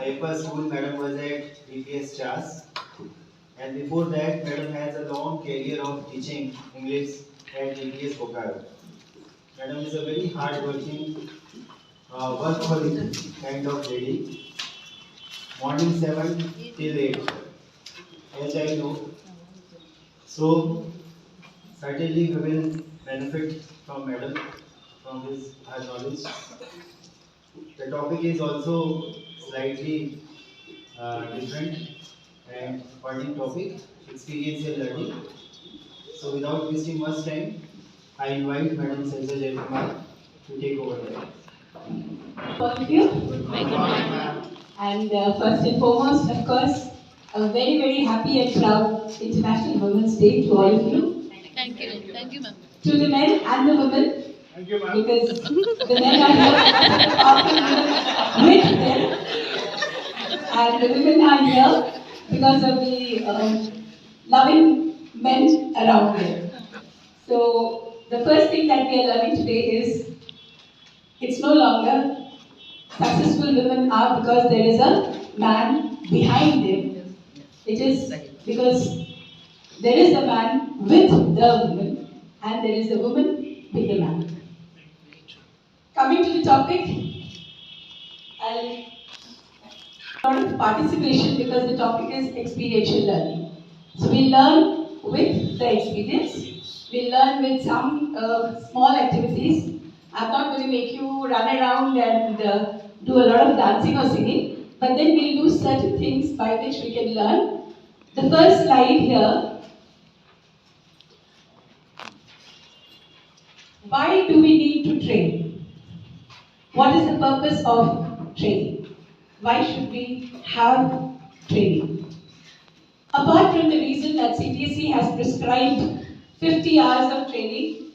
AYAPPA school, madam was at BPS CHAS. And before that, madam has a long career of teaching English at BPS Bokaro. Madam is a very hard-working, workaholic kind of lady. Morning 7 till 8, as I know. So certainly we will benefit from madam, from her knowledge. The topic is also slightly different and important topic, experiential learning. So without wasting much time, I invite Madam SHAILIJA to take over there. All of you. And first and foremost, of course, a very, very happy and proud International Women's Day to all of you. Thank you, ma'am. To the men and the women. Thank you, ma'am. Because the men are here with them, and the women are here because of the loving men around them. So the first thing that we are learning today is it's no longer successful women are because there is a man behind them. It is because there is a man with the woman and there is a woman with the man. Coming to the topic, a lot of participation because the topic is experiential learning. So we learn with the experience, we learn with some small activities. I'm not going to make you run around and do a lot of dancing or singing, but then we'll do certain things by which we can learn. The first slide here. Why do we need to train? What is the purpose of training? Why should we have training? Apart from the reason that CBSE has prescribed 50 hours of training,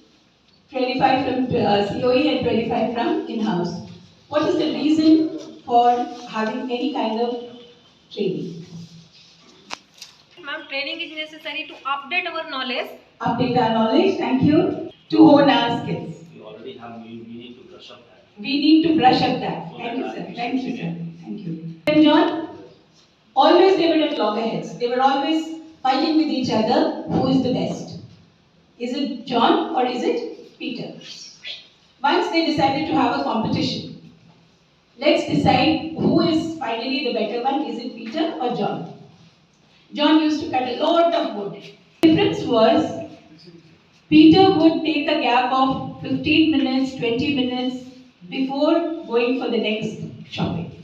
25 from COE and 25 from in-house. What is the reason for having any kind of training? Ma'am, training is necessary to update our knowledge. Update our knowledge, thank you. To hone our skills. We already have, we need to brush up that. We need to brush up that. Thank you, sir. Thank you, sir. Thank you. And John, always they were at loggerheads. They were always fighting with each other who is the best. Is it John or is it Peter? Once they decided to have a competition. Let's decide who is finally the better one. Is it Peter or John? John used to cut a lot of wood. The difference was Peter would take a gap of 15 minutes, 20 minutes before going for the next shopping.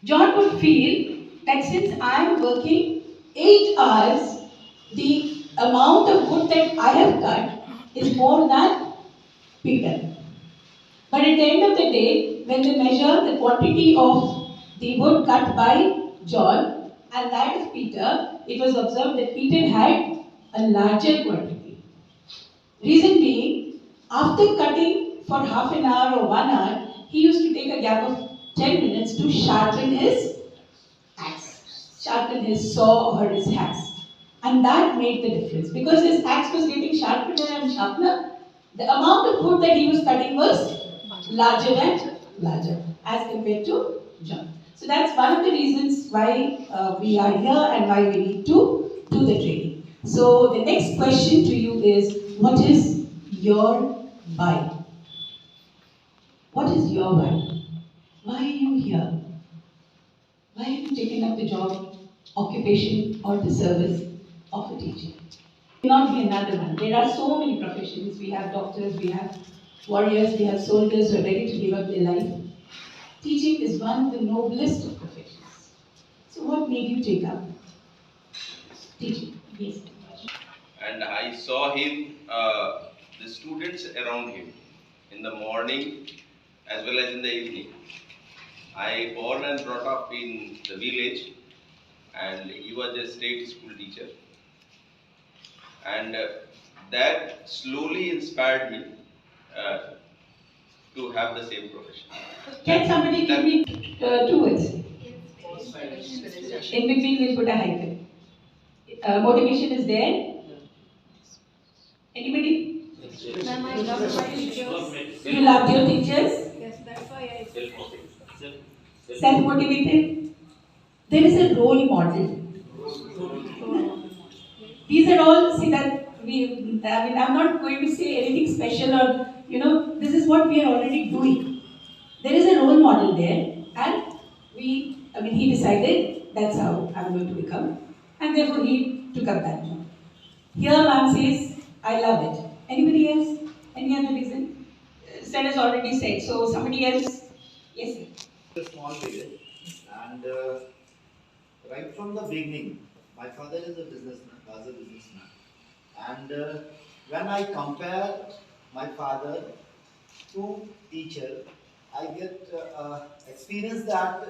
John would feel that since I am working 8 hours, the amount of wood that I have cut is more than Peter. But at the end of the day, when they measure the quantity of the wood cut by John and that of Peter, it was observed that Peter had a larger quantity. Reason being, after cutting for half an hour or 1 hour, he used to take a gap of 10 minutes to sharpen his axe, sharpen his saw or his axe. And that made the difference. Because his axe was getting sharper and sharper, the amount of wood that he was cutting was larger and larger as compared to John. So that's one of the reasons why we are here and why we need to do the training. So the next question to you is, what is your why? What is your why? Why are you here? Why have you taken up the job, occupation or the service of a teacher? It cannot be another one. There are so many professions. We have doctors, we have warriors, we have soldiers who are ready to give up their life. Teaching is one of the noblest of professions. So what made you take up teaching? Yes. And I saw him, the students around him, in the morning as well as in the evening. I born and brought up in the village, and he was a state school teacher. And that slowly inspired me to have the same profession. Can somebody give me 2 words? In between we'll put a hyphen. Motivation is there. Anybody? Ma'am, I love my teachers. You love your teachers? Yes, that's why I self-motivated. There is a role model. These are all, see that I'm not going to say anything special or, this is what we are already doing. There is a role model there, and he decided that's how I'm going to become, and therefore he took up that job. Here, ma'am says, I love it. Anybody else? Any other reason? Sir has already said, so somebody else? Yes, sir. A small village, and right from the beginning, my father is a businessman, and when I compare my father to teacher, I get experience that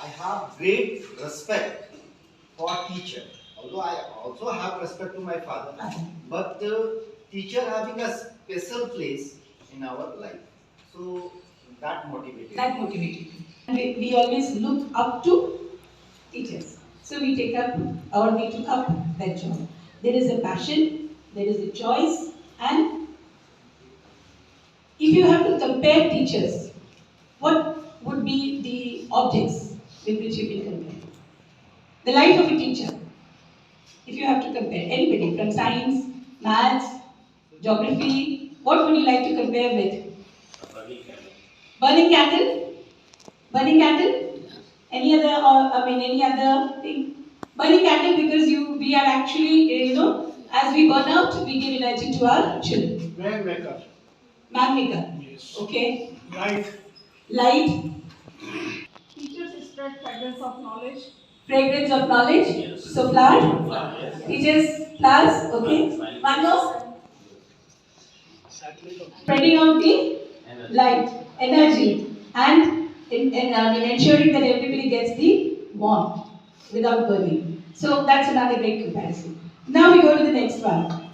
I have great respect for teacher. Although I also have respect to my father, but teacher having a special place in our life. So that motivated. That motivated. We always look up to teachers. So we took up that job. There is a passion, there is a choice, and if you have to compare teachers, what would be the objects with which you can compare? The life of a teacher. If you have to compare anybody from science, maths, geography, what would you like to compare with? Burning candle? Burning candle? Any other thing? Burning candle because we are actually, as we burn out, we give energy to our children. Man maker. Man maker. Yes. Okay. Light. Light. Teachers spread fragrance of knowledge. Fragrance of knowledge. Yes. So flower. Teachers, flowers. Okay. One more. Spreading out the light, energy, and ensuring that everybody gets the warmth without burning. So that's another great comparison. Now we go to the next one.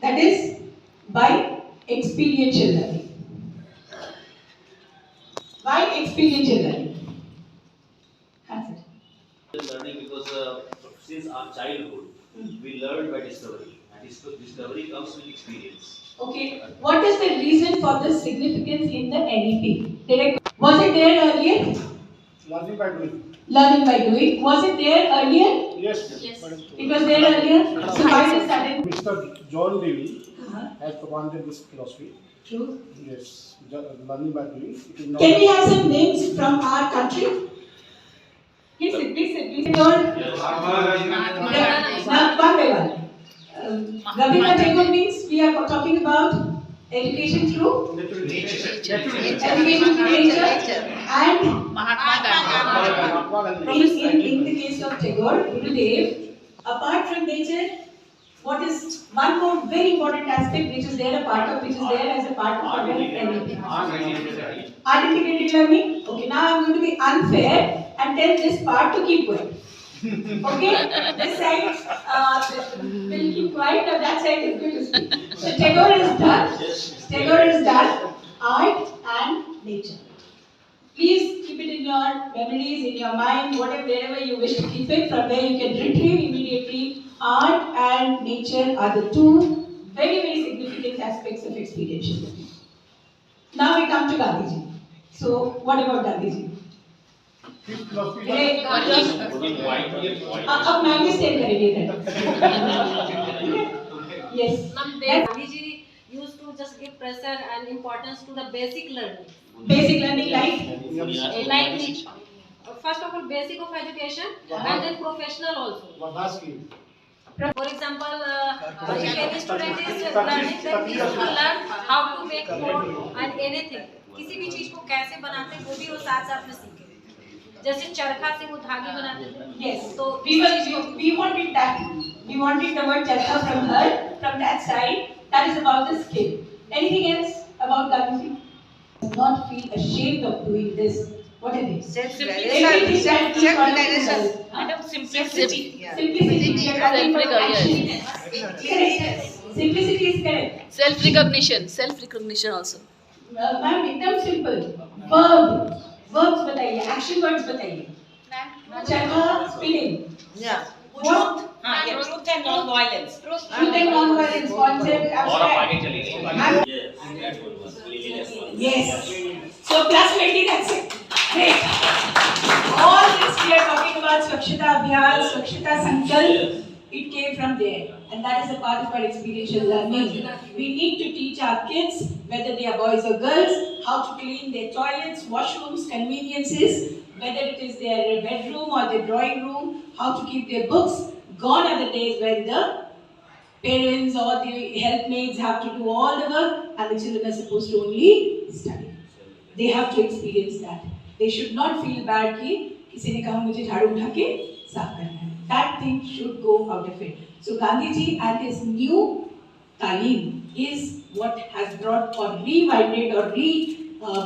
That is by experiential learning. By experiential learning. That's it. Learning because since our childhood, we learn by discovery, and discovery comes with experience. Okay, what is the reason for the significance in the NEP? Was it there earlier? Learning by doing. Learning by doing. Was it there earlier? Yes. It was there earlier. So why did sudden? Mr. John Dewey has commanded this philosophy. True. Yes. Learning by doing. It is not. Can we have some names from our country? Please sit. One by one. Rabindranath Tagore means we are talking about education through education through nature and in the case of Tagore, Gurudev, apart from nature, what is one more very important aspect which is there as a part of our NEP? Art integrated learning. Okay, now I'm going to be unfair and tell this part to keep going. Okay, this side will keep quiet, now that side is going to speak. So Tagore is done. Art and nature. Please keep it in your memories, in your mind, wherever you wish to keep it. From there you can retrieve immediately. Art and nature are the two very, very significant aspects of experiential learning. Now we come to Gandhiji. So what about Gandhiji? अब मैं state करेंगे yes Gandhiji used to just give pressure and importance to the basic learning like first of all basic of education and then professional also. For example, if any student is learning, then he should learn how to make code and anything. किसी भी चीज को कैसे बनाते हैं वो भी वो साथ में सीखे. जैसे चरखा से वो धागे बनाते थे. Yes. So we wanted that. We wanted the word charkha from her, from that side. That is about the skill. Anything else about Gandhiji? Do not feel ashamed of doing this. What is it? Self-realization. Simplicity. Simplicity is correct. Self-recognition also. Ma'am एकदम simple. Verbs बताइए, action words बताइए. चरखा spinning. Truth and non-violence. Truth and non-violence concept abstract. Yes. So plus 20, that's it. Great. All this we are talking about Swachhata Abhiyan, Swachhata Sankalp, it came from there. And that is a part of our experiential learning. We need to teach our kids, whether they are boys or girls, how to clean their toilets, washrooms, conveniences, whether it is their bedroom or their drawing room, how to keep their books. Gone are the days when the parents or the helpmates have to do all the work and the children are supposed to only study. They have to experience that. They should not feel bad कि किसी ने कहा मुझे झाड़ू उठा के साफ करना है. That thing should go out of it. So Gandhi ji and his new Talim is what has brought or revived or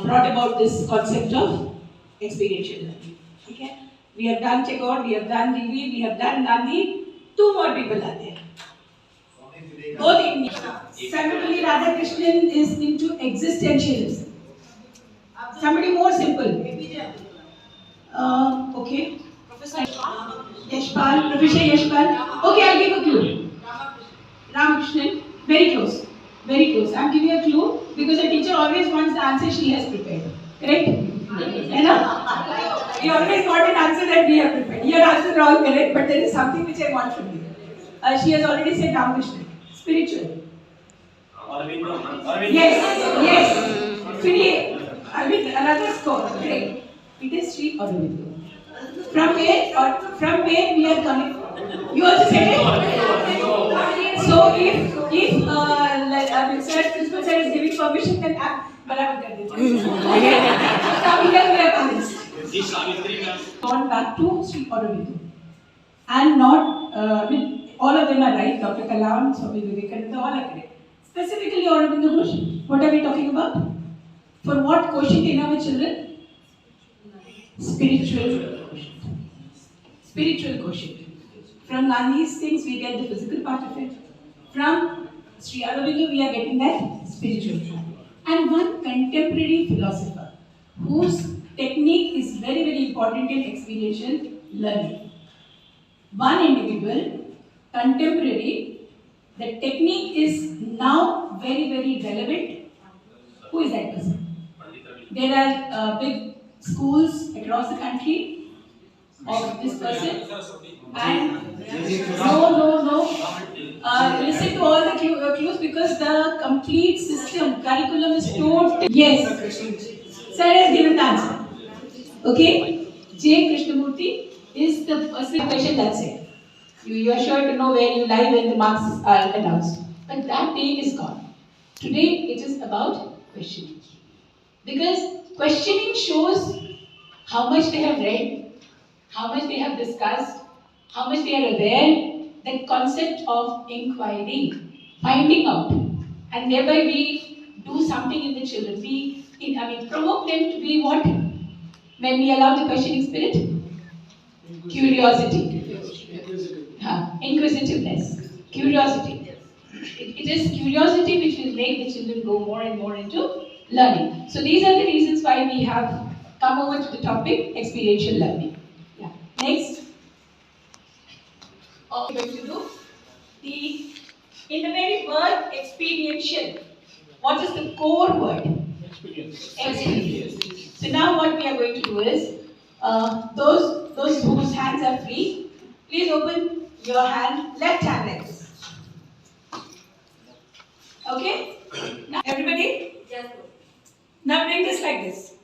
brought about this concept of experiential learning. Okay? We have done Tagore, we have done Devi, we have done Gandhi. 2 more people are there. Both Indian. Samuel Radhakrishnan is into existentialism. Somebody more simple. Okay. Professor Yashpal, Professor Yashpal. Okay, I'll give a clue. Ramakrishnan. Very close. Very close. I'm giving a clue because a teacher always wants the answer she has prepared. Correct? Enough? We always want an answer that we have prepared. Your answers are all correct, but there is something which I want from you. She has already said Ramakrishnan. Spiritual. Yes, yes. Finish. Another score. Great. It is Sri Aurobindo. From where we are coming? You also said it? So if sir, principal sir is giving permission, then I'm barabar kar dete. Come here, we are convinced. Gone back to Sri Aurobindo. And not, all of them are right. Dr. Kalam, Swami Vivekananda, all are correct. Specifically Aurobindo Ghosh, what are we talking about? For what quotient in our children? Spiritual quotient. Spiritual quotient. From Gandhi's things we get the physical part of it. From Sri Aurobindo we are getting that spiritual part. And one contemporary philosopher whose technique is very, very important in experiential learning. One individual, contemporary, the technique is now very, very relevant. Who is that person? There are big schools across the country of this person. And no. Listen to all the clues because the complete system, curriculum is taught. Yes. Sir has given the answer. Okay? J. Krishnamurti is the person question, that's it. You are sure to know where you lie when the marks are announced. But that day is gone. Today it is about questioning. Because questioning shows how much they have read, how much they have discussed, how much they are aware, the concept of inquiry, finding out. And thereby we do something in the children. We provoke them to be what? When we allow the questioning spirit? Curiosity. Inquisitiveness. Curiosity. It is curiosity which will make the children go more and more into learning. So these are the reasons why we have come over to the topic experiential learning. Yeah. Next. What we're going to do? In the very word experiential, what is the core word? Experience. So now what we are going to do is, those whose hands are free, please open your hand, left hand like this. Okay? Now everybody? Yes. Now bring this like this.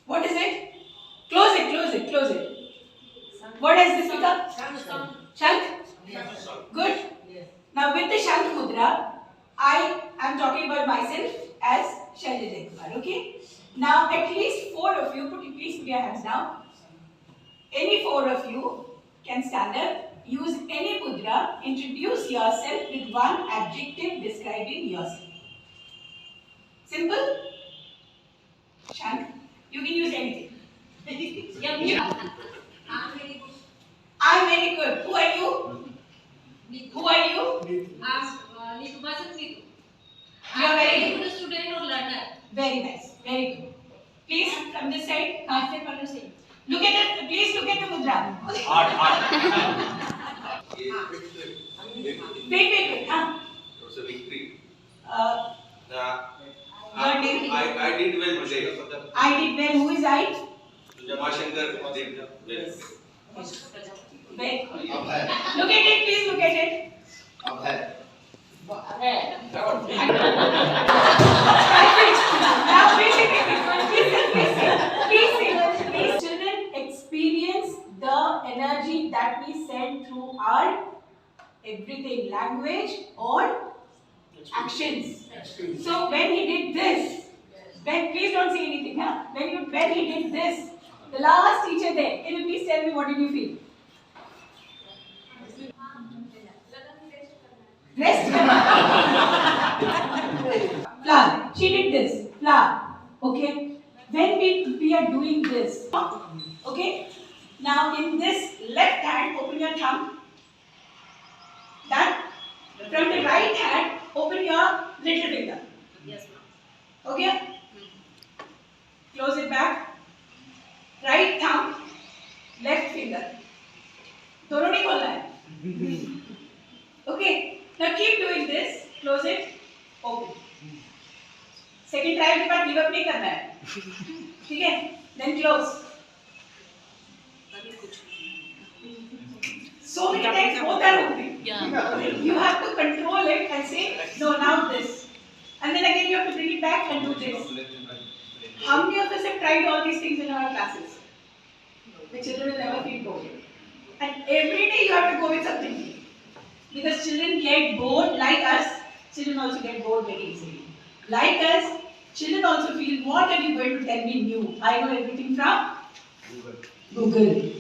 What is it? Close it. What has this become? Shank? Good. Now with the Shank Mudra, I am talking about myself as SHAILIJA. Okay? Now at least 4 of you, please put your hands down. Any 4 of you can stand up, use any mudra, introduce yourself with one adjective describing yourself. Simple? Shank? You can use anything. I'm very good. Who are you? Who are you? I'm Nitu. You are very good student or learner. Very nice. Very good. Please, from this side. Look at it. Please look at the mudra. Wait. It was a victory. I I did well today. I did well. Who is I? Jamashankar did well. Well. Look at it, please look at it. Now, please children experience the energy that we send through our everything, language or actions. So when he did this, please don't say anything, huh? When he did this, the last teacher there, can you please tell me what did you feel? Rest. Flower. She did this. Flower. Okay. When we are doing this, okay. Now in this left hand, open your thumb. Done. From the right hand, open your little finger. Yes, ma'am. Okay. Close it back. Right thumb, left finger. दोनों नहीं खोलना है. Okay. Now keep doing this. Close it. Open. Second try के बाद give up नहीं करना है. ठीक है? Then close. So many times both are open. Yeah. You have to control it and say, no, now this. And then again you have to bring it back and do this. How many of us have tried all these things in our classes? The children will never feel bored. And every day you have to go with something new. Because children get bored like us, children also get bored very easily. Like us, children also feel, what are you going to tell me new? I know everything from Google.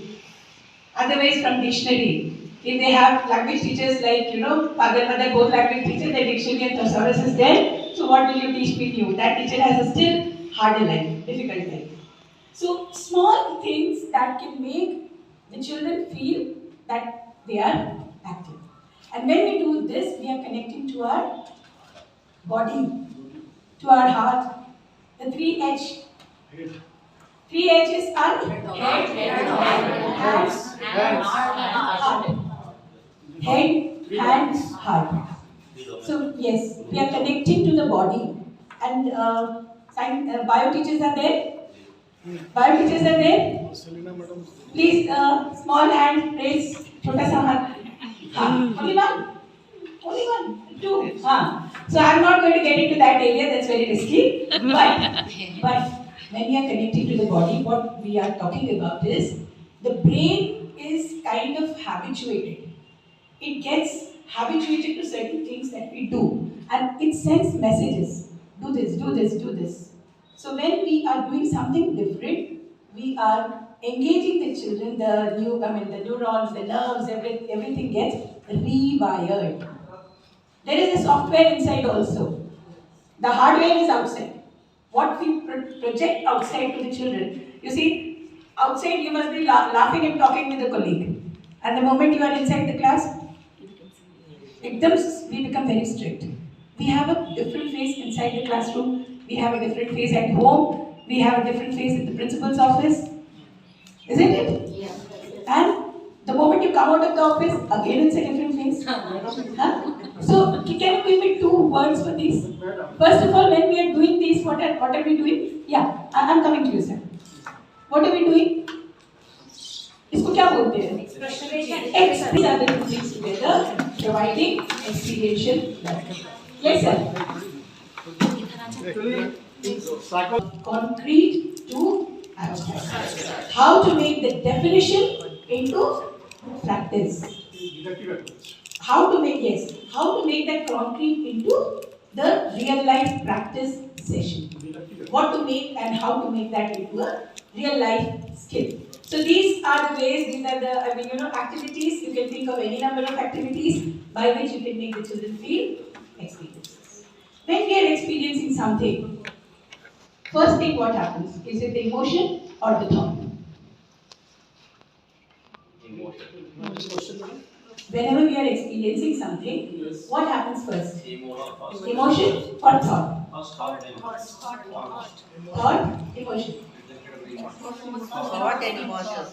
Otherwise from dictionary. If they have language teachers like, father, mother, both language teachers, their dictionary and thesaurus is there. So what will you teach me new? That teacher has a still harder life, difficult life. So small things that can make the children feel that they are active. And when we do this, we are connecting to our body, to our heart. The 3H. 3H is our head, hands, heart. Head, hands, heart. So yes, we are connecting to the body. And bio teachers are there. Bio teachers are there. Please, small hand, raise, chota sa hath. Only one. Only one. Two. So I'm not going to get into that area. That's very risky. But when we are connecting to the body, what we are talking about is the brain is kind of habituated. It gets habituated to certain things that we do, and it sends messages. Do this, do this, do this. So when we are doing something different, we are engaging the children, the neurons, the nerves, everything gets rewired. There is a software inside also. The hardware is outside. What we project outside to the children. You see, outside you must be laughing and talking with a colleague. And the moment you are inside the class, we become very strict. We have a different face inside the classroom. We have a different face at home. We have a different face in the principal's office. Isn't it? Yeah. And the moment you come out of the office, again it's a different face. So, can you give me 2 words for this? First of all, when we are doing this, what are we doing? Yeah, I'm coming to you, sir. What are we doing? इसको क्या बोलते हैं? These are the 2 things together, providing experiential learning. Yes, sir. Concrete to abstract. How to make the definition into practice. How to make that concrete into the real life practice session. What to make and how to make that into a real life skill. So these are the ways, these are the activities. You can think of any number of activities by which you can make the children feel experiences. When we are experiencing something, first thing what happens? Is it the emotion or the thought? Emotion. Whenever we are experiencing something, what happens first? Emotion or thought? Thought, emotion. Thought and emotion.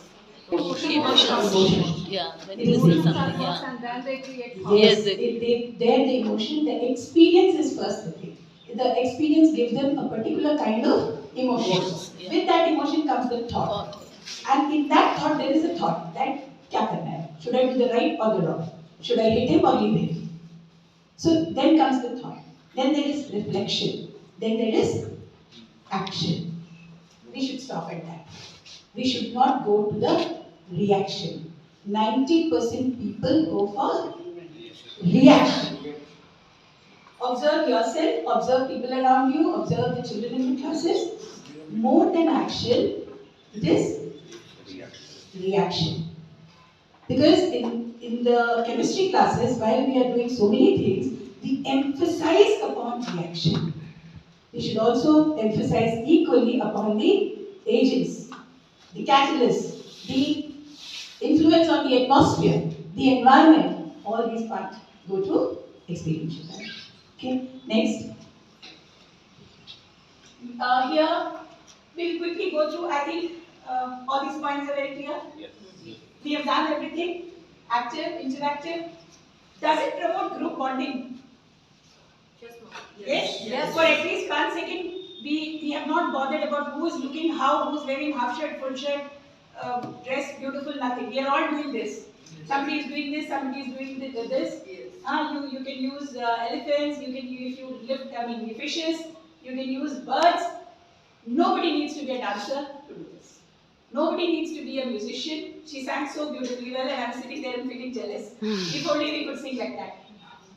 Emotions. Yeah, when you see something, yeah. And then they create Yes, the emotion, the experience is first the thing. the experience gives them a particular kind of emotion. With that emotion comes the thought. And in that thought, there is a thought that, kya karna hai? Should I do the right or the wrong? Should I hit him or leave him? So then comes the thought. Then there is reflection. Then there is action. We should stop at that. We should not go to the reaction. 90% people go for reaction. Observe yourself, observe people around you, observe the children in the classes. More than action, it is reaction. Because in the chemistry classes, while we are doing so many things, we emphasize upon reaction. We should also emphasize equally upon the agents, the catalysts, the influence on the atmosphere, the environment. All these parts go to experiential. Okay, next. Here, we'll quickly go through. I think all these points are very clear. Yes. We have done everything. Active, interactive. Does it promote group bonding? Yes. For at least 1 second, we have not bothered about who is looking how, who's wearing half shirt, full shirt, dress, beautiful, nothing. We are all doing this. Somebody is doing this, somebody is doing this. You can use elephants, you can, if you lift, fishes, you can use birds. Nobody needs to be a dancer to do this. Nobody needs to be a musician. She sang so beautifully well and I'm sitting there and feeling jealous. If only we could sing like that.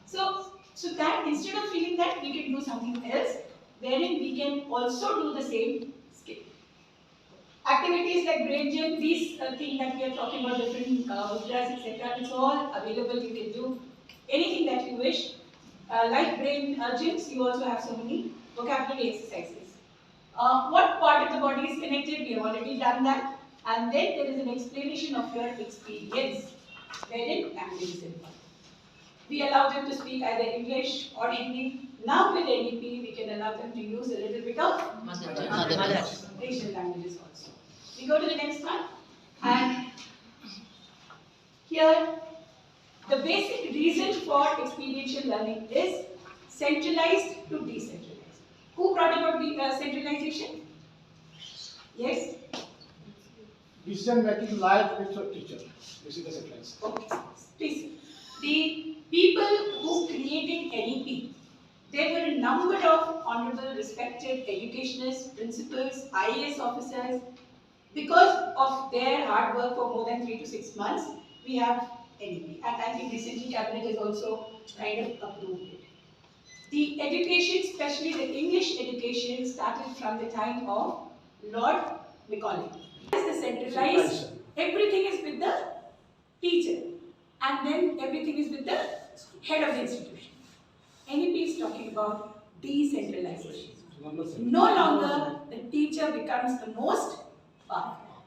So that instead of feeling that, we can do something else, wherein we can also do the same skill. Activities like brain gym, these things that we are talking about, different mudras, etc., it's all available. You can do anything that you wish. Like brain gyms, you also have so many vocabulary exercises. What part of the body is connected? We have already done that. And then there is an explanation of your experience, wherein language is involved. We allow them to speak either English or Hindi. Now with NEP, we can allow them to use a little bit of mother Asian languages also. We go to the next one. And here, the basic reason for experiential learning is centralized to decentralized. Who brought about the centralization? Yes? Decision making lies with your teacher. This is the sentence. Okay, please. The people who created NEP, there were a number of honorable, respected educationists, principals, IAS officers. Because of their hard work for more than 3 to 6 months, we have NEP. And I think recently Cabinet has also kind of approved it. The education, especially the English education, started from the time of Lord Macaulay. As the centralized, everything is with the teacher. And then everything is with the head of the institution. NEP is talking about decentralization. No longer the teacher becomes the most powerful.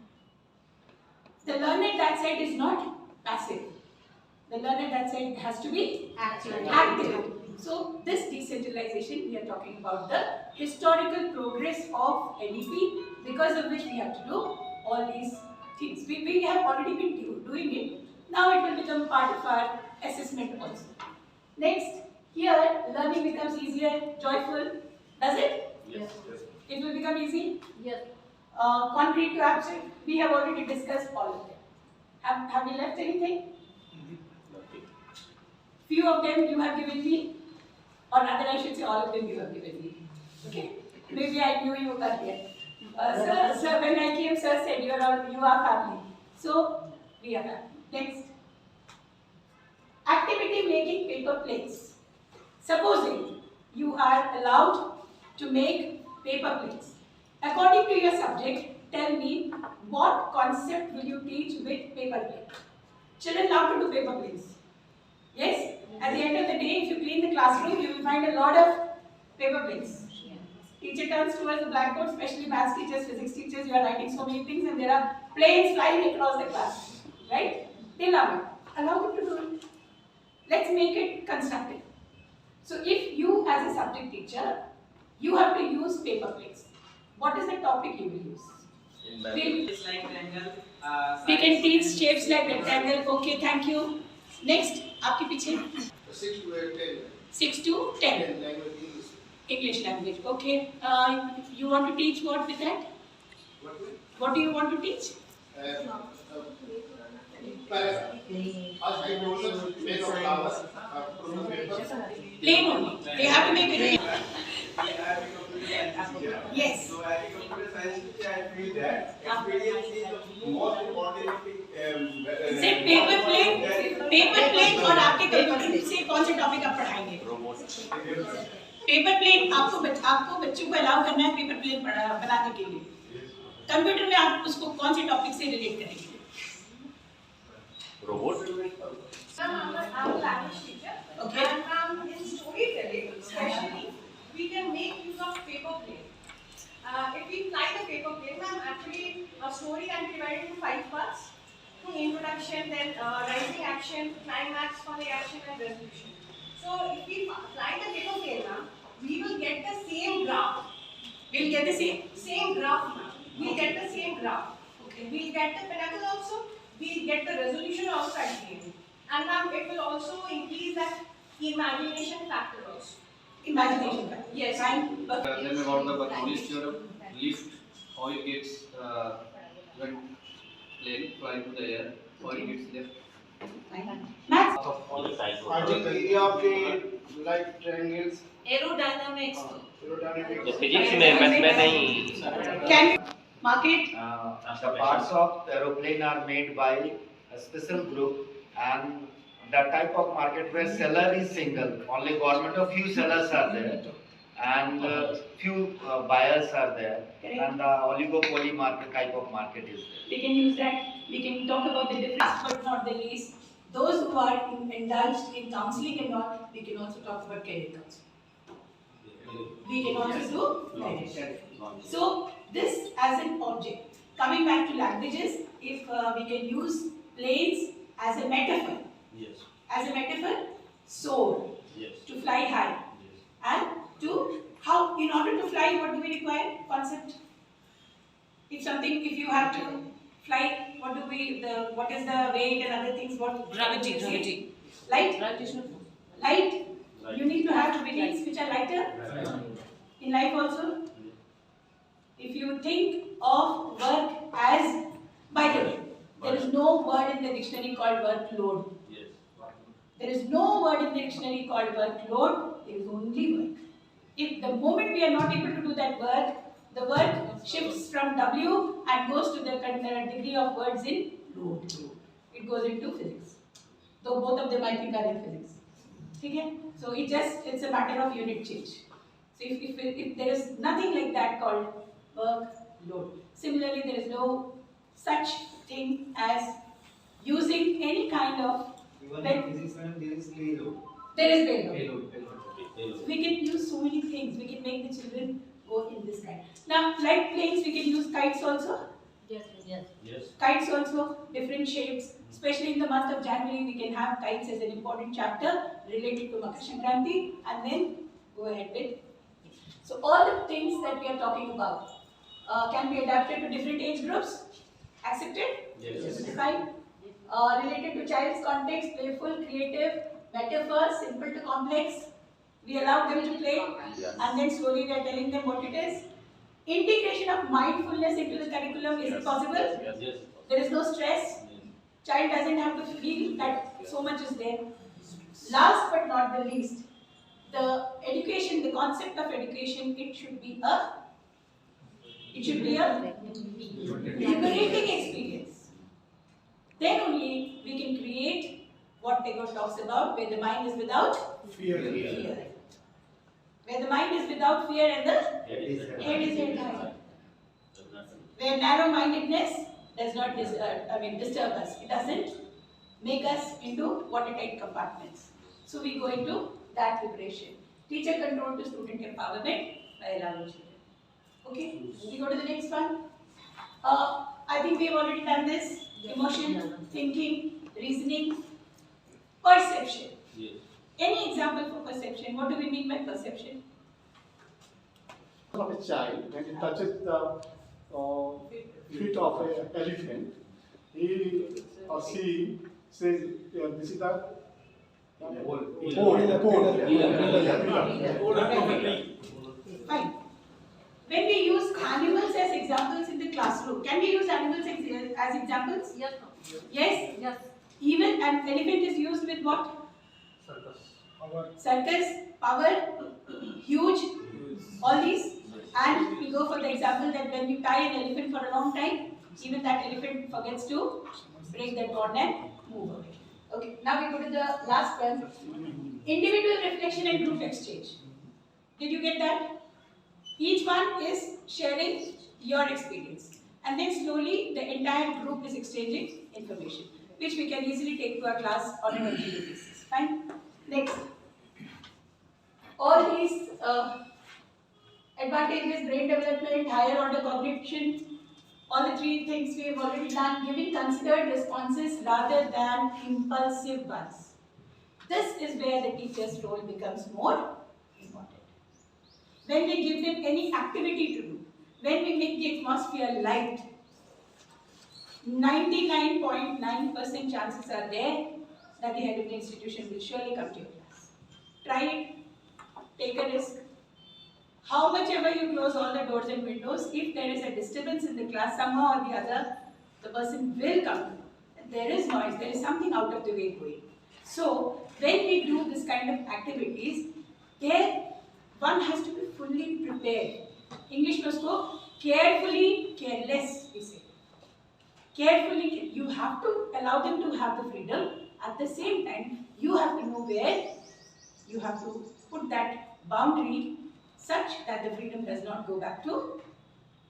The learner that side is not passive. The learner that side has to be active. So this decentralization, we are talking about the historical progress of NEP, because of which we have to do all these things. We have already been doing it. Now it will become part of our assessment also. Next, here learning becomes easier, joyful. Does it? Yes. It will become easy? Yes. Concrete to abstract, we have already discussed all of them. Have we left anything? Few of them you have given me, or rather I should say all of them you have given me. Okay? Maybe I knew you earlier. Sir, when I came, sir said you are family. So, we are family. Next. Activity making paper plates. Supposing you are allowed to make paper plates. According to your subject, tell me what concept will you teach with paper plate? Children love to do paper plates. Yes? At the end of the day, if you clean the classroom, you will find a lot of paper plates. Teacher turns towards the blackboard, especially maths teachers, physics teachers, you are writing so many things and there are planes flying across the class. Right? They love it. Allow them to do it. Let's make it constructive. So if you as a subject teacher, you have to use paper plates. What is the topic you will use? It's like rectangle. We can teach shapes like rectangle. Okay, thank you. Next, आपके पीछे 6 to 10. 6 to 10. English language. Okay. You want to teach what with that? What do you want to teach? Plain only. They have to make it. Yes. So as a computer science teacher, I feel that experience is the most important thing. Say paper plane और आपके computer से कौन से topic आप पढ़ाएंगे? Paper plane आपको बच्चों को अलाउ करना है पेपर प्लेन बनाने के लिए. कंप्यूटर में आप उसको कौन से टॉपिक से रिलेट करेंगे? Robot. I'm a language teacher. Okay. And in storytelling, especially, we can make use of paper plane. If we fly the paper plane, ma'am, actually a story can be divided into 5 parts. Introduction, then rising action, climax for the action and resolution. So if we fly the paper plane, ma'am, we will get the same graph. We'll get the Same graph, ma'am. We'll get the same graph. Okay. We'll get the pinnacle also. We'll get the resolution also at the end. And ma'am, it will also increase that imagination factor also. Imagination factor. Yes. And Tell them about the Bernoulli's theorem, lift, how it gets when plane flying to the air, how it gets left. maths. area of the like triangles. Aerodynamics. Aerodynamics. Physics में math में नहीं. Can mark it. The parts of the aeroplane are made by a special group, and the type of market where seller is single, only government of few sellers are there, and few buyers are there, and the oligopoly market type of market is there. We can use that. We can talk about the difference, but not the least. Those who are indulged in counseling and all, we can also talk about career counseling. We can also do career. So this as an object. Coming back to languages, if we can use planes as a metaphor. Yes. As a metaphor, soar. Yes. To fly high. Yes. And to how, in order to fly, what do we require? Concept. If something, if you have to fly, what is the weight and other things? What gravity. Light. Gravitational. Light. You need to have wings which are lighter. In life also. If you think of work as, by the way, there is no word in the dictionary called workload. Yes. There is no word in the dictionary called workload. There is only work. If the moment we are not able to do that work, the work shifts from W and goes to the degree of words in load. It goes into physics. Though both of them I think are in physics. Okay? So it's a matter of unit change. So if there is nothing like that called workload. Similarly, there is no such thing as using any kind of. Even in physics, madam, there is payload. There is payload. Payload. We can use so many things. We can make the children go in this kind. Now, like planes, we can use kites also. Yes. Yes. Kites also, different shapes. Especially in the month of January, we can have kites as an important chapter related to Makar Sankranti, and then go ahead with. So all the things that we are talking about can be adapted to different age groups. Accepted? Yes. Fine. Related to child's context, playful, creative, metaphor, simple to complex. We allow them to play, and then slowly we are telling them what it is. Integration of mindfulness into the curriculum, is it possible? Yes. There is no stress. Child doesn't have to feel that so much is there. Last but not the least, the education, the concept of education, it should be a liberating experience. Then only we can create what Tagore talks about, where the mind is without Fear. Where the mind is without fear and the head is held high. Where narrow-mindedness does not disturb us. It doesn't make us into watertight compartments. So we go into that liberation. Teacher control to student empowerment by allowing children. Okay, we go to the next one. I think we have already done this. Emotion, thinking, reasoning, perception. Yes. Any example for perception? What do we mean by perception? Of a child, when he touches the feet of an elephant, he or she says, "This is the pole." When we use animals as examples in the classroom, can we use animals as examples? Yes. Yes? Yes. Even an elephant is used with what? Circus, power, huge, all these. And we go for the example that when you tie an elephant for a long time, even that elephant forgets to break that bond and move away. Okay, now we go to the last one. Individual reflection and group exchange. Did you get that? Each one is sharing your experience. And then slowly the entire group is exchanging information, which we can easily take to our class on a daily basis. Fine? Next. All these advantages, brain development, higher order cognition, all the three things we have already done, giving considered responses rather than impulsive ones. This is where the teacher's role becomes more important. When we give them any activity to do, when we make the atmosphere light, 99.9% chances are there that the head of the institution will surely come to your class. Try it, take a risk. How much ever you close all the doors and windows, if there is a disturbance in the class, somehow or the other, the person will come to you. And there is noise, there is something out of the way going. So, when we do this kind of activities, there one has to be fully prepared. English must go carefully, careless, we say. Carefully, you have to allow them to have the freedom. At the same time, you have to know where you have to put that boundary such that the freedom does not go back to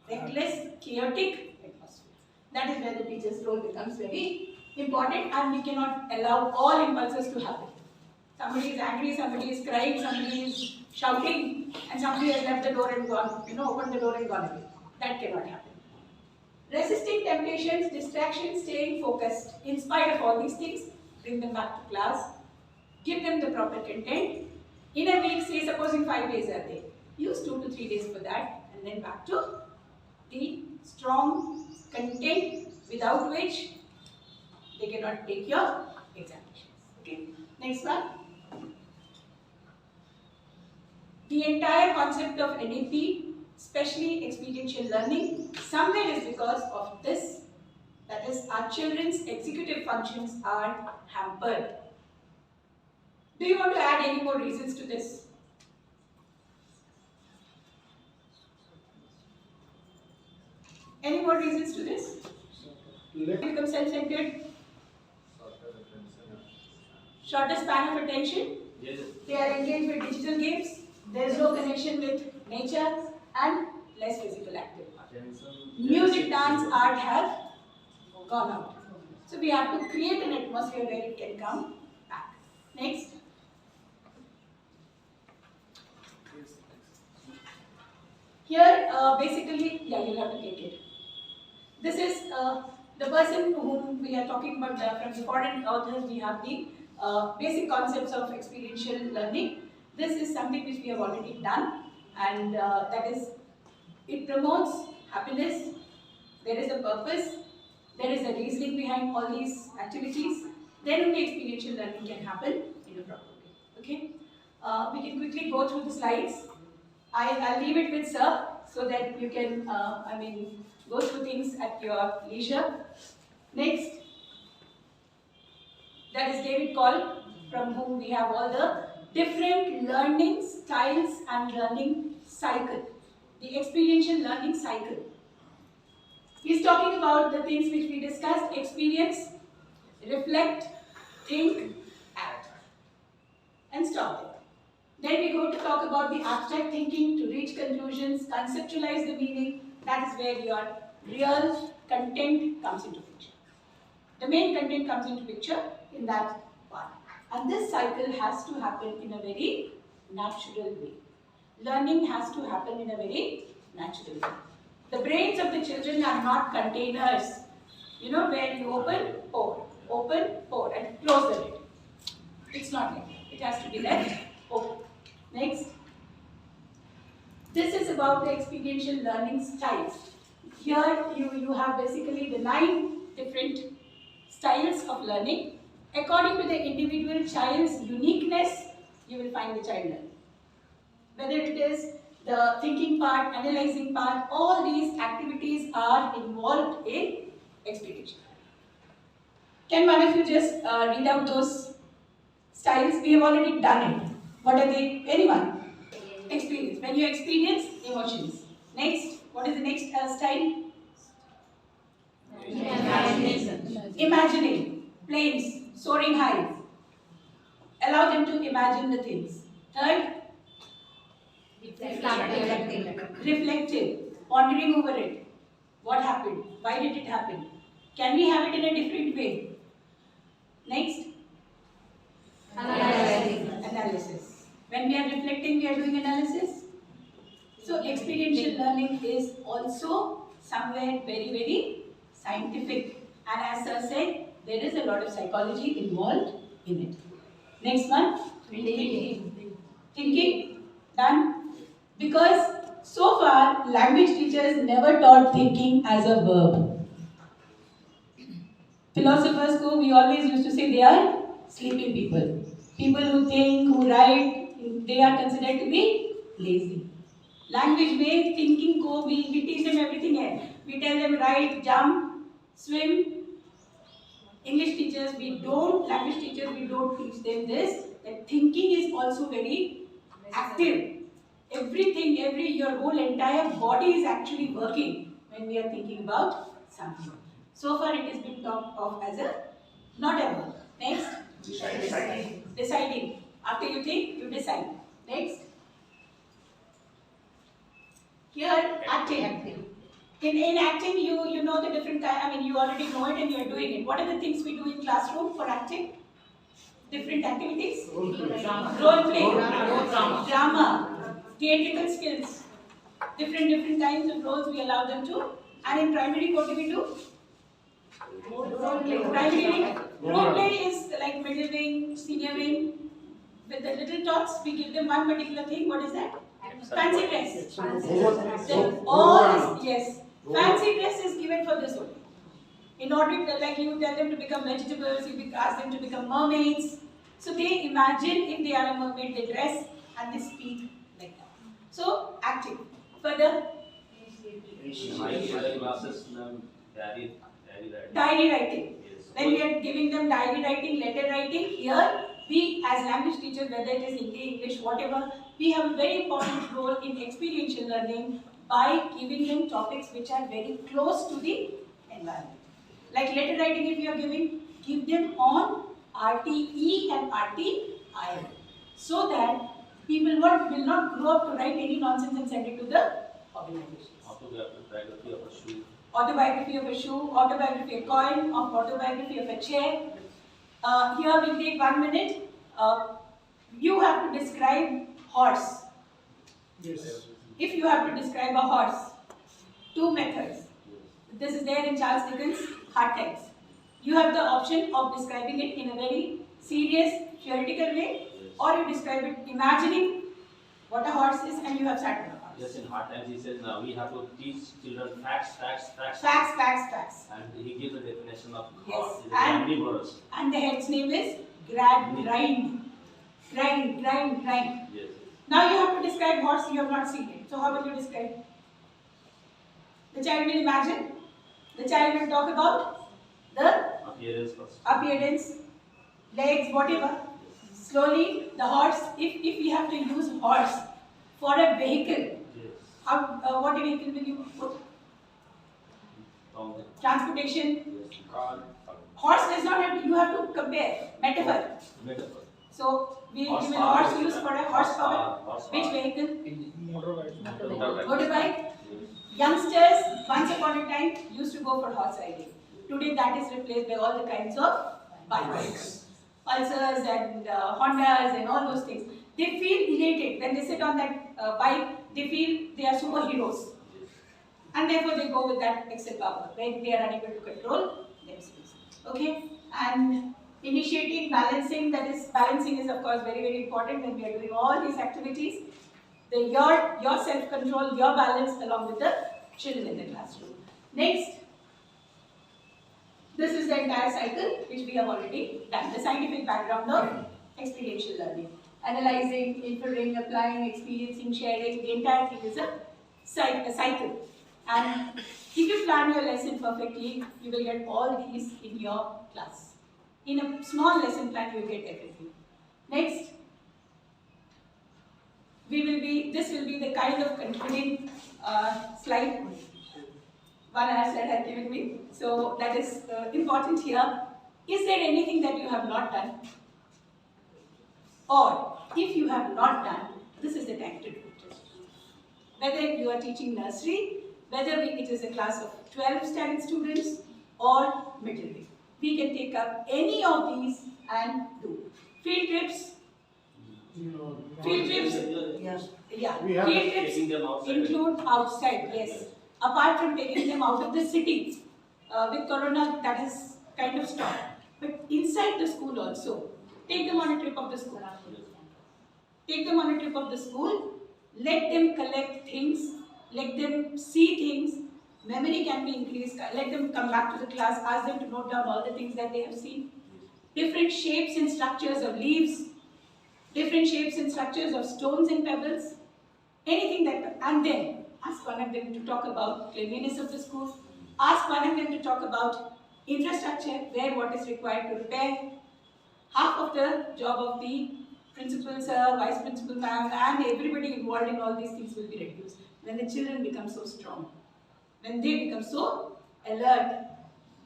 reckless, chaotic atmosphere. That is where the teacher's role becomes very important, and we cannot allow all impulses to happen. Somebody is angry, somebody is crying, somebody is shouting, and somebody has left the door and gone, opened the door and gone away. That cannot happen. Resisting temptations, distractions, staying focused. In spite of all these things, bring them back to class, give them the proper content. In a week, say supposing 5 days are there, use 2 to 3 days for that, and then back to the strong content without which they cannot take your examinations. Okay, next one. The entire concept of NAP, especially experiential learning, somewhere is because of this, that is, our children's executive functions are hampered. Do you want to add any more reasons to this? Any more reasons to this? Become self-centered? Shorter span of attention? Yes. They are engaged with digital games. There is no connection with nature and less physical activity. Music, dance, art have gone out. So we have to create an atmosphere where it can come back. Next. Here, basically, you'll have to take it. This is the person whom we are talking about from the foreign authors. We have the basic concepts of experiential learning. This is something which we have already done, and that is, it promotes happiness. There is a purpose. There is a reasoning behind all these activities. Then only experiential learning can happen in a proper way. Okay? We can quickly go through the slides. I'll leave it with Sir so that you can, go through things at your leisure. Next, that is David Cole, from whom we have all the different learning styles and learning cycle, the experiential learning cycle. He's talking about the things which we discussed: experience, reflect, think, act, and stop there. Then we go to talk about the abstract thinking to reach conclusions, conceptualize the meaning. That is where your real content comes into picture. The main content comes into picture in that part. And this cycle has to happen in a very natural way. Learning has to happen in a very natural way. The brains of the children are not containers, where you open, pour, and close the lid. It's not like that. It has to be left open. Next. This is about the experiential learning styles. Here you have basically the 9 different styles of learning. According to the individual child's uniqueness, you will find the child learning. Whether it is the thinking part, analyzing part, all these activities are involved in experiential. Can one of you just read out those styles? We have already done it. What are they? Anyone? Experience. When you experience emotions. Next, what is the next style? Imagining. Planes, soaring high. Allow them to imagine the things. Third, reflective, pondering over it. What happened? Why did it happen? Can we have it in a different way? Next, analysis. When we are reflecting, we are doing analysis. So experiential learning is also somewhere very, very scientific. And as Sir said, there is a lot of psychology involved in it. Next one, thinking, done. Because so far, language teachers never taught thinking as a verb. Philosophers, we always used to say they are sleeping people. People who think, who write, they are considered to be lazy. Language में thinking को we teach them everything else. We tell them write, jump, swim. English teachers, language teachers, we don't teach them this. That thinking is also very active. Everything, your whole entire body is actually working when we are thinking about something. So far it has been talked of as a, not a verb. Next. Deciding. After you think, you decide. Next. Here, acting. In acting, you know the different kind, you already know it and you are doing it. What are the things we do in classroom for acting? Different activities? Role play. Drama. Theatrical skills. Different kinds of roles we allow them to. And in primary, what do we do? Primary role play is like middle wing, senior wing. With the little tots, we give them one particular thing. What is that? Fancy dress. All this, yes. Fancy dress is given for this only. In order to, like you tell them to become vegetables, you ask them to become mermaids. So they imagine if they are a mermaid, they dress and they speak like that. So acting. Further. Diary writing. When we are giving them diary writing, letter writing, here we as language teachers, whether it is Hindi, English, whatever, we have a very important role in experiential learning by giving them topics which are very close to the environment. Like letter writing, if you are giving, give them on RTE and RTI, so that people will not grow up to write any nonsense and send it to the organizations. Autobiography of a shoe, autobiography of a coin, autobiography of a chair. Here we'll take 1 minute. You have to describe horse. Yes. If you have to describe a horse, 2 methods. This is there in Charles Dickens' Hard Times. You have the option of describing it in a very serious, theoretical way, or you describe it imagining what a horse is and you have sat on a horse. Yes, in Hard Times he says we have to teach children facts. Facts. And he gives a definition of horse. Yes. And the head's name is grind. Yes. Now you have to describe horse, you have not seen it. So how will you describe? The child will imagine. The child will talk about the appearance, legs, whatever. Slowly, the horse, if we have to use horse for a vehicle, what vehicle will you put? Transportation. Horse does not have to, you have to compare. Metaphor. So, we will horse use for a horsepower. Which vehicle? Motorbike. Youngsters, once upon a time, used to go for horse riding. Today, that is replaced by all the kinds of bikes. Pulsars and Hondas and all those things. They feel elated when they sit on that bike. They feel they are superheroes. And therefore, they go with that extra power when they are unable to control themselves. Okay? And initiating, balancing, balancing is of course very, very important when we are doing all these activities. Your self-control, your balance along with the children in the classroom. Next, this is the entire cycle which we have already done, the scientific background of experiential learning. analyzing, inferring, applying, experiencing, sharing. The entire thing is a cycle. And if you plan your lesson perfectly, you will get all these in your class. In a small lesson plan, you will get everything. Next, this will be the kind of concluding slide 1 hour slide had given me. So that is important here. Is there anything that you have not done? Or if you have not done, this is the time to do it. Whether you are teaching nursery, whether it is a class of 12 standard students or middle grade, we can take up any of these and do. Field trips. Field trips. Yeah. Field trips include outside. Yes. Apart from taking them out of the city, with Corona that has kind of stopped. But inside the school also, take them on a trip of the school. Take them on a trip of the school. Let them collect things. Let them see things. Memory can be increased. Let them come back to the class. Ask them to note down all the things that they have seen. Different shapes and structures of leaves. Different shapes and structures of stones and pebbles. Anything that, and then ask one of them to talk about cleanliness of the school. Ask one of them to talk about infrastructure, where what is required to repair. Half of the job of the principal sir, vice principal ma'am, and everybody involved in all these things will be reduced. When the children become so strong, when they become so alert,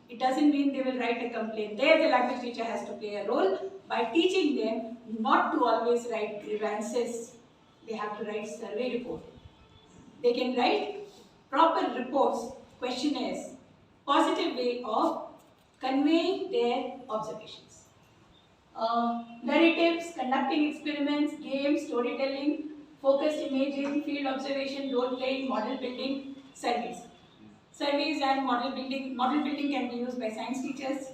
it doesn't mean they will write a complaint. There the language teacher has to play a role by teaching them not to always write grievances. They have to write survey report. They can write proper reports, questionnaires, positive way of conveying their observations. Narratives, conducting experiments, games, storytelling, focused imaging, field observation, role playing, model building, surveys. Surveys and model building. Model building can be used by science teachers.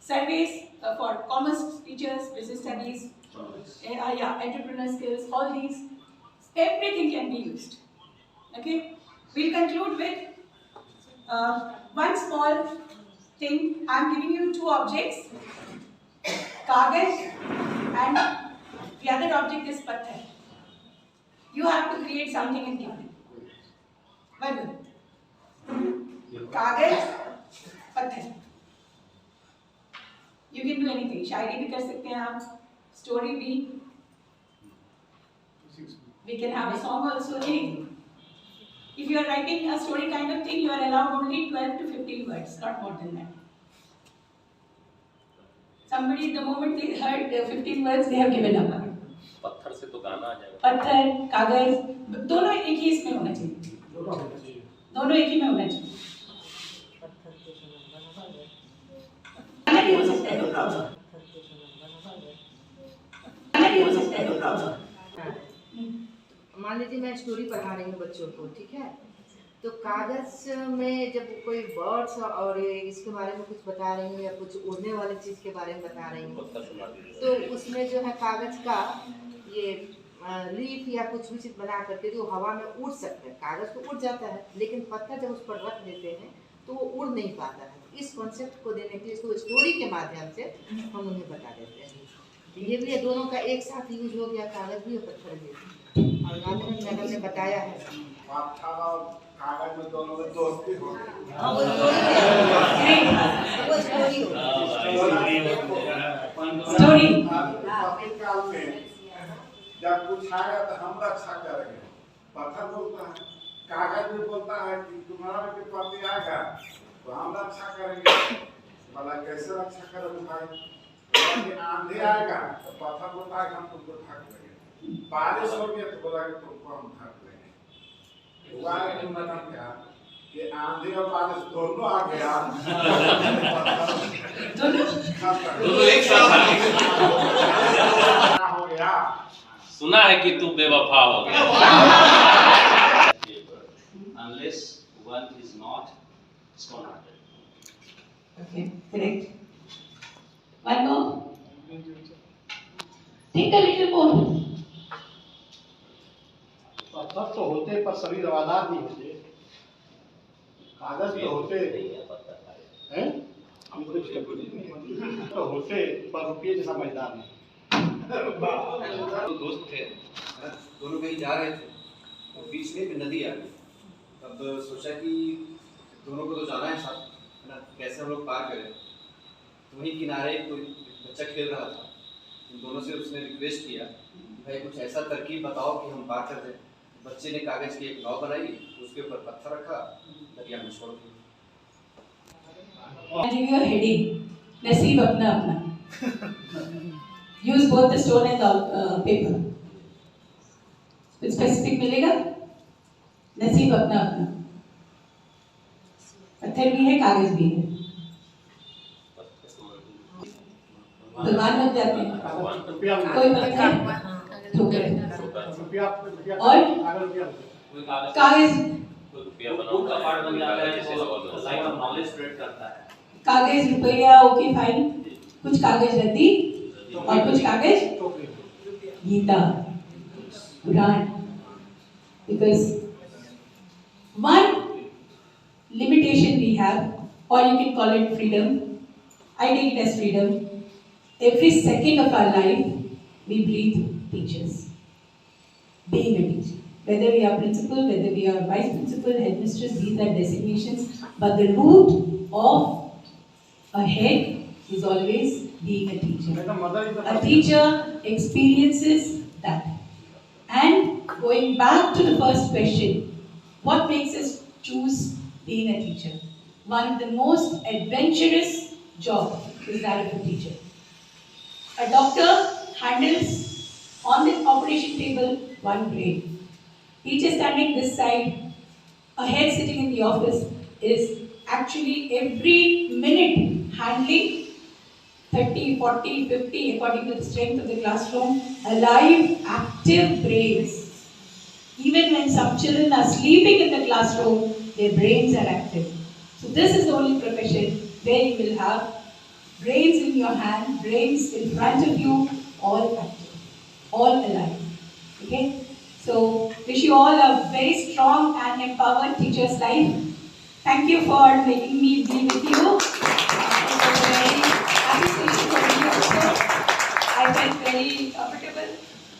Surveys for commerce teachers, business studies, entrepreneur skills, all these. Everything can be used. Okay? We'll conclude with one small thing. I'm giving you two objects. Kagaj and the other object is pathar. You have to create something in different. One. Kagaj, pathar. You can do anything. शायरी भी कर सकते हैं आप, story भी. We can have a song also, anything. If you are writing a story kind of thing, you are allowed only 12 to 15 words, not more than that. Somebody, the moment they heard 15 words, they have given up. पत्थर से तो गाना आ जाएगा. पत्थर, कागज, दोनों एक ही इसमें होना चाहिए. दोनों एक ही में होना चाहिए. अलग ही हो सकता है. अलग ही हो सकता है. मान लीजिए मैं स्टोरी पढ़ा रही हूँ बच्चों को, ठीक है? तो कागज में जब कोई बर्ड्स और इसके बारे में कुछ बता रही हूँ या कुछ उड़ने वाली चीज़ के बारे में बता रही हूँ, तो उसमें जो है कागज का ये लीफ या कुछ भी चीज़ बना करके जो हवा में उड़ सकते हैं. कागज तो उड़ जाता है, लेकिन पत्थर जब उस पर रख देते हैं तो वो उड़ नहीं पाता है. इस कॉन्सेप्ट को देने के लिए इसको स्टोरी के माध्यम से हम उन्हें बता देते हैं. ये भी दोनों का एक साथ यूज हो गया, कागज भी और पत्थर भी. और मैडम ने बताया है कागज में दोनों में दोस्ती हो गई. जब कुछ आएगा तो हम रक्षा करेंगे. पत्थर बोलता है, कागज भी बोलता है कि तुम्हारा भी पति आएगा तो हम रक्षा करेंगे. भला कैसे रक्षा करोगे भाई? आंधी आएगा तो पत्थर बोलता है हम तुमको ढक लेंगे. बारिश हो गया तो बोला कि तुमको हम ढक लेंगे. हुआ कि मतलब क्या कि आंधी और बारिश दोनों आ गया. दोनों एक साथ हो गया. सुना है कि तू बेवफा हो गया. Unless one is not stone-hearted. Okay, correct. One more. Think a little more. पत्थर तो होते पर सभी रवादार नहीं होते. कागज तो होते हैं, हम कुछ तो होते पर रुपये जैसा मजेदार नहीं. दो दोस्त थे, दोनों कहीं जा रहे थे, और बीच में एक नदी आ गई। तब सोचा कि दोनों को तो जाना है साथ, है ना, कैसे हम लोग पार करें। तो वहीं किनारे कोई बच्चा खेल रहा था, उन दोनों से उसने रिक्वेस्ट किया, भाई कुछ ऐसा तरकीब बताओ कि हम पार कर दें। बच्चे ने कागज की एक नाव बनाई, उसके ऊपर पत्थर रखा, दरिया में छोड़ दिया। Heading, नसीब अपना अपना. Use both the stone and the paper. कुछ स्पेसिफिक मिलेगा? नसीब अपना अपना. पत्थर भी है, कागज भी है. भगवान बन जाते हैं. कोई पत्थर ठोकर और कागज कागज रुपया ओके फाइन. कुछ कागज रद्दी और कुछ कागज Gita Quran. Because one limitation we have, or you can call it freedom, I take it as freedom. Every second of our life we breathe teachers. Being a teacher, whether we are principal, whether we are vice principal, headmistress, these are designations, but the root of a head is always being a teacher. A teacher experiences that. And going back to the first question, what makes us choose being a teacher? One, the most adventurous job is that of a teacher. A doctor handles on the operation table one brain. Teacher standing this side, a head sitting in the office is actually every minute handling 30, 40, 50, according to the strength of the classroom, alive, active brains. Even when some children are sleeping in the classroom, their brains are active. So this is the only profession where you will have brains in your hand, brains in front of you, all active, all alive. Okay? So wish you all a very strong and empowered teacher's life. Thank you for making me be with you. I felt very comfortable,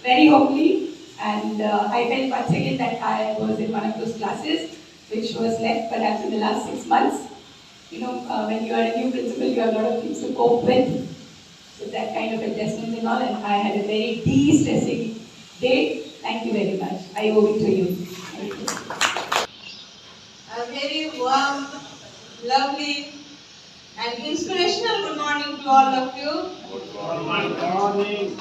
very homely, and I felt once again that I was in one of those classes which was left perhaps in the last 6 months. You know, when you are a new principal, you have a lot of things to cope with. So that kind of adjustment and all, and I had a very de-stressing day. Thank you very much. I owe it to you. Thank you. A very warm, lovely, and inspirational good morning to all of you. Good morning.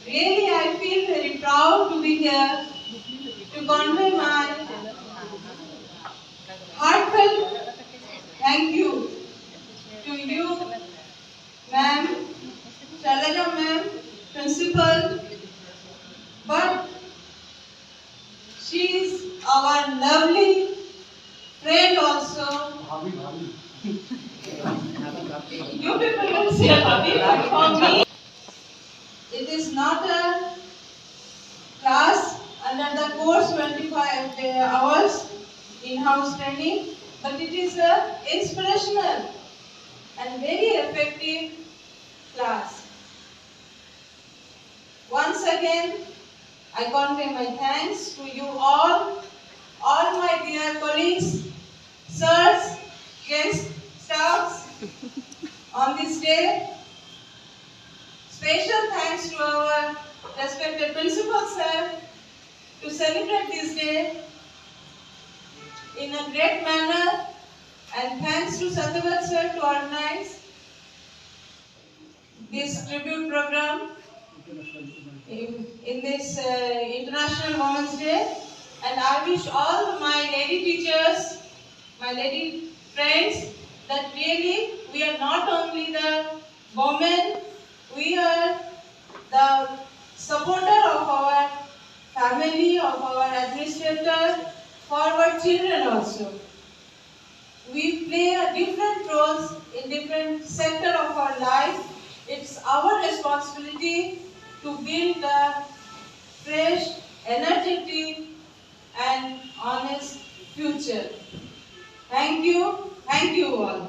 Really, I feel very proud to be here to convey my heartfelt thank you to you, ma'am, Shailija ma'am, principal, but she is our lovely friend also. You people will say Bhabhi, but for me, it is not a class under the course 25 hours in-house training, but it is an inspirational and very effective class. Once again, I convey my thanks to you all my dear colleagues, sirs, guest staffs on this day. Special thanks to our respected principal sir to celebrate this day in a great manner, and thanks to Satyavat sir to organize this tribute program in this International Women's Day. And I wish all my lady teachers, my lady friends, that really we are not only the women, we are the supporter of our family, of our administrator, for our children also. We play a different roles in different sector of our life. It's our responsibility to build a fresh, energetic, and honest future. Thank you all.